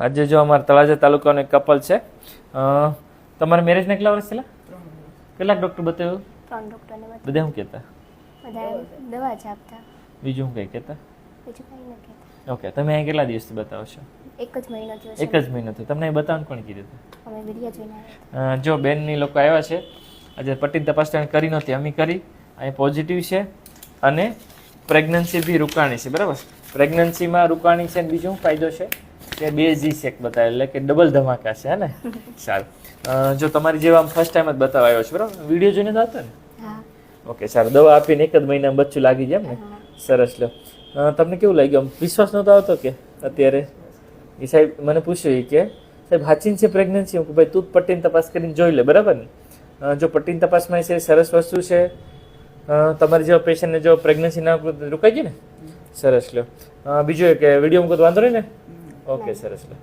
આજે જો અમારા તળાજા તાલુકાનો એક કપલ છે. તમારા મેરેજને કેટલા વર્ષ થયેલા? કેટલાક ડૉક્ટર બતાવ્યું? 3 ડૉક્ટરને બતાવ્યું. બધા શું કહેતા? બધા દવા જ આપતા. બીજું શું કંઈ કહેતા? બીજું કંઈ ન કહેતા. ઓકે, તમે અહીં કેટલા દિવસથી બતાવો છો? એક જ મહિનો થયો છે. એક જ મહિનો થયો. તમને એ બતાવવાનું કોણે કીધું હતું? અમે વિડીયો જોઈને આવ્યા હતા. જો બેનની લોકો આવ્યા છે, આજે પટ્ટીની તપાસ કરી નહોતી, અમે કરી. અહીં પોઝિટિવ છે અને પ્રેગ્નન્સી બી રૂકાણી છે, બરાબર? પ્રેગ્નન્સીમાં રૂકાણી છે અને બીજું ફાયદો છે કે 2G શેક બતાવે, એટલે કે ડબલ ધમાકા છે, હે ને? સારું. જો તમારી જેવા ફર્સ્ટ ટાઈમ જ બતાવવા આવ્યો છે, બરાબર? વિડીયો જોઈને જ આવતા ને? હા. ઓકે, સારું. દવા આપીને એક જ મહિનામાં બચ્ચું લાગી જાય એમ ને? સરસ. લો, તમને કેવું લાગ્યું? વિશ્વાસ નહોતો આવતો કે અત્યારે એ સાહેબ મને પૂછ્યું કે સાહેબ હાચીન છે પ્રેગ્નન્સી? હું કે ભાઈ તું પટ્ટીની તપાસ કરીને જોઈ લે, બરાબર ને? જો પટ્ટીની તપાસમાં છે, સરસ વસ્તુ છે. તમારી જેવા પેશન્ટને જો પ્રેગ્નન્સી ના રોકાઈ જાય ને, સરસ. લો, બીજું એ કે વિડીયો મૂકો તો વાંધો નહીં ને? ઓકે, સરસ. લો.